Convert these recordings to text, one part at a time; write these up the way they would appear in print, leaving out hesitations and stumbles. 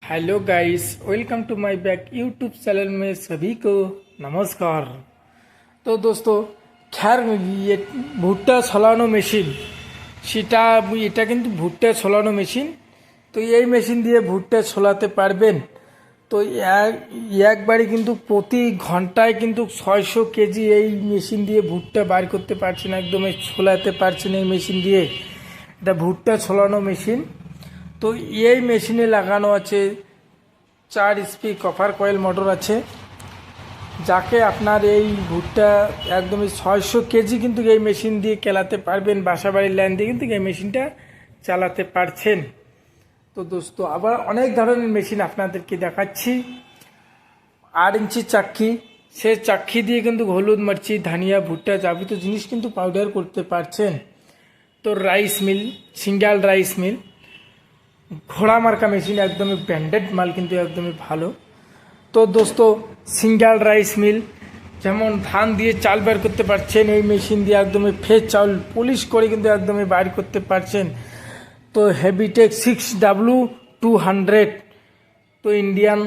Hello guys, welcome to my back YouTube channel में सभी को नमस्कार। तो दोस्तों, खैर ये ভুট্টা ছলানো মেশিন, এটা কিন্তু ভুট্টা ছলানো মেশিন। তো এই মেশিন দিয়ে ভুট্টা ছলাতে পারবেন। তো একবারে কিন্তু প্রতি ঘন্টায় কিন্তু 600 কেজি এই মেশিন দিয়ে ভুট্টা বার করতে পারছেন, একদমই ছলাতে পারছেন এই মেশিন দিয়ে। এটা ভুট্টা ছলানো মেশিন। তো এই মেশিনে লাগানো আছে 4 স্পি কপার কয়েল মোটর আছে, যাকে আপনার এই ভুট্টা একদমই 600 কেজি কিন্তু এই মেশিন দিয়ে চালাতে পারবেন। বাসাবাড়ির লাইন দিয়ে কিন্তু এই মেশিনটা চালাতে পারছেন। তো দোস্ত, আবার অনেক ধরনের মেশিন আপনাদেরকে দেখাচ্ছি। 8 ইঞ্চি চাক্কি, সে চাক্কি দিয়ে কিন্তু হলুদ, মরচি, ধনিয়া, ভুট্টা যাবতীয় জিনিস কিন্তু পাউডার করতে পারছেন। তো rice mill, single rice mill, ঘোড়া মার্কা মেশিন, একদমই ব্র্যান্ডেড মাল, কিন্তু একদমই ভালো। তো দোস্ত, সিঙ্গেল রাইস মিল, যেমন ধান দিয়ে চাল বের করতে পারছেন এই মেশিন দিয়ে, একদমই ফ্রেশ চাল পলিশ করে কিন্তু একদমই বাইর করতে পারছেন। তো হেভিটেক 6W200, তো ইন্ডিয়ান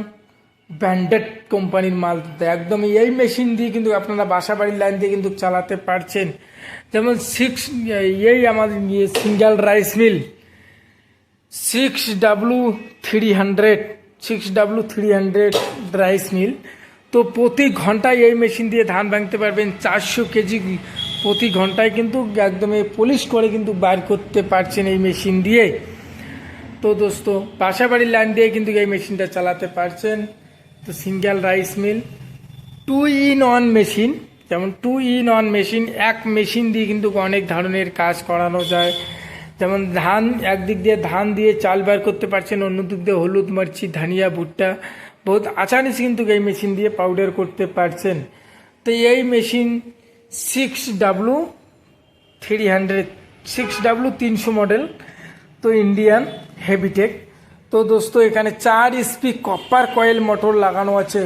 ব্র্যান্ডেড কোম্পানির মাল, একদমই এই মেশিন দিয়ে কিন্তু আপনারা বাসা বাড়ির লাইন দিয়ে কিন্তু চালাতে পারছেন। যেমন আমাদের single rice mill 6W300 rice mill. তো প্রতি ঘন্টায় এই মেশিন দিয়ে ধান ভাঙতে পারবেন 400 কেজি প্রতি ঘন্টায়, কিন্তু একদমই পলিশ করে কিন্তু বার করতে পারছেন এই মেশিন দিয়ে। তো দোস্ত, বাসাবাড়ির লাইন দিয়ে কিন্তু এই মেশিনটা চালাতে পারছেন। তো সিঙ্গেল রাইস মিল 2-in-1 মেশিন, যেমন 2-in-1 মেশিন, এক মেশিন দিয়ে কিন্তু অনেক ধরনের কাজ করানো যায়। যেমন ধান, একদিক দিয়ে ধান দিয়ে চাল বার করতে পারছেন, অন্য দিক দিয়ে হলুদ, মরচি, ধনিয়া, ভুট্টা বহুত আসানি কিন্তু এই মেশিন দিয়ে পাউডার করতে পারছেন। তো এই মেশিন 6W300 মডেল, তো ইন্ডিয়ান হেভিটেক। তো দোস্ত, এখানে 4 স্পি কপার কয়েল মোটর লাগানো আছে।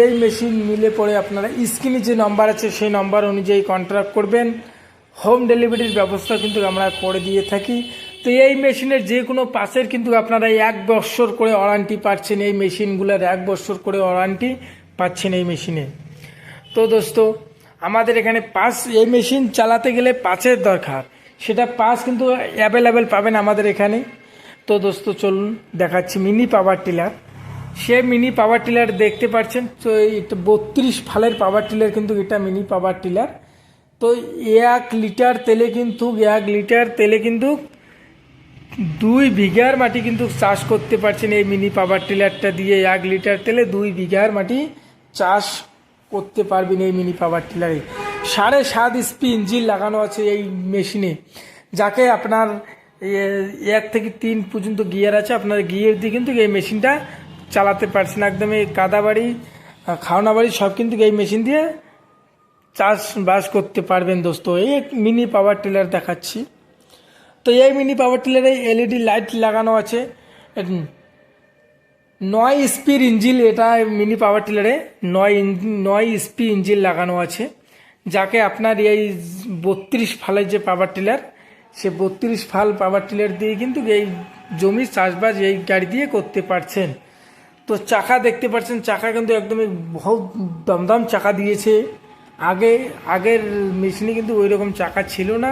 এই মেশিন নিলে পরে আপনারা স্ক্রিনে যে নাম্বার আছে সেই নাম্বার অনুযায়ী কন্ট্যাক্ট করবেন। হোম ডেলিভারির ব্যবস্থা কিন্তু আমরা করে দিয়ে থাকি। তো এই মেশিনের যে কোনো পাশের কিন্তু আপনারা 1 বছর করে ওয়ারেন্টি পাচ্ছেন। এই মেশিনগুলোর 1 বছর করে ওয়ারেন্টি পাচ্ছেন এই মেশিনে। তো দোস্ত, আমাদের এখানে পাস, এই মেশিন চালাতে গেলে পাসের দরকার, সেটা পাস কিন্তু অ্যাভেলেবেল পাবেন আমাদের এখানে। তো দোস্ত, চলুন দেখাচ্ছি মিনি পাওয়ার টিলার। সে মিনি পাওয়ার টিলার দেখতে পাচ্ছেন। তো এটা 32 ফালের পাওয়ার টিলার, কিন্তু এটা মিনি পাওয়ার টিলার। তো 1 লিটার তেলে কিন্তু 2 বিঘার মাটি কিন্তু চাষ করতে পারছেন এই মিনি পাওয়ার টিলারটা দিয়ে। 1 লিটার তেলে 2 বিঘার মাটি চাষ করতে পারবেন এই মিনি পাওয়ার টিলারে। 7.5 স্পি ইঞ্জিন লাগানো আছে এই মেশিনে, যাকে আপনার 1 থেকে 3 পর্যন্ত গিয়ার আছে। আপনার গিয়ার দিয়ে কিন্তু এই মেশিনটা চালাতে পারছেন। একদমই কাদা বাড়ি, খাওনা বাড়ি সব কিন্তু এই মেশিন দিয়ে চাষবাস করতে পারবেন। দোস্ত, এই মিনি পাওয়ার টিলার দেখাচ্ছি। তো এই মিনি পাওয়ার টিলারে এলইডি লাইট লাগানো আছে। 9 স্পির ইঞ্জিন, এটা মিনি পাওয়ার টিলারে 9 স্পি ইঞ্জিন লাগানো আছে, যাকে আপনার এই 32 ফালের যে পাওয়ার টিলার, সে 32 ফাল পাওয়ার টিলার দিয়ে কিন্তু এই জমির চাষবাস এই গাড়ি দিয়ে করতে পারছেন। তো চাকা দেখতে পাচ্ছেন, চাকা কিন্তু একদমই বহুত দমদম চাকা দিয়েছে। আগের মেশিনে কিন্তু ওই রকম চাকা ছিল না।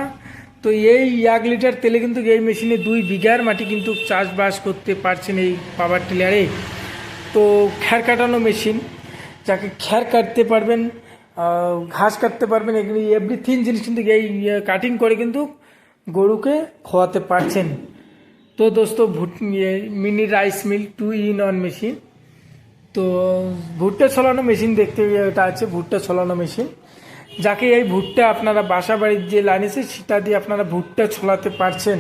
তো এই 1 লিটার তেলে কিন্তু এই মেশিনে 2 বিঘার মাটি কিন্তু চাষবাস করতে পারছেন এই পাওয়ার টিলারে। তো খ্যার কাটানো মেশিন, যাকে খ্যার কাটতে পারবেন, ঘাস কাটতে পারবেন, এগুলি এভরিথিং জিনিস কিন্তু এই কাটিং করে কিন্তু গরুকে খাওয়াতে পারছেন। তো দোস্ত, mini rice mill 2-in-1 machine. তো ভুট্টা ছলানো মেশিন দেখতে এটা আছে, ভুট্টা ছলানো মেশিন, যাকে এই ভুট্টা আপনারা বাসা বাড়ির যে লাইন আছে সেটা দিয়ে আপনারা ভুট্টা ছলাতে পারছেন।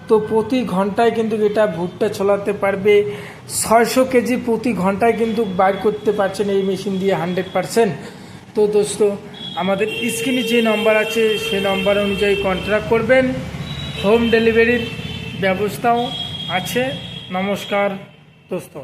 তো প্রতি ঘন্টায় কিন্তু এটা ভুট্টা ছলাতে পারবে 600 কেজি প্রতি ঘন্টায় কিন্তু বাইর করতে পারছেন এই মেশিন দিয়ে 100%। তো দোস্ত, আমাদের স্ক্রিনে যে নম্বর আছে সেই নম্বর অনুযায়ী কন্ট্যাক্ট করবেন। হোম ডেলিভারির ব্যবস্থাও আছে। নমস্কার দোস্ত।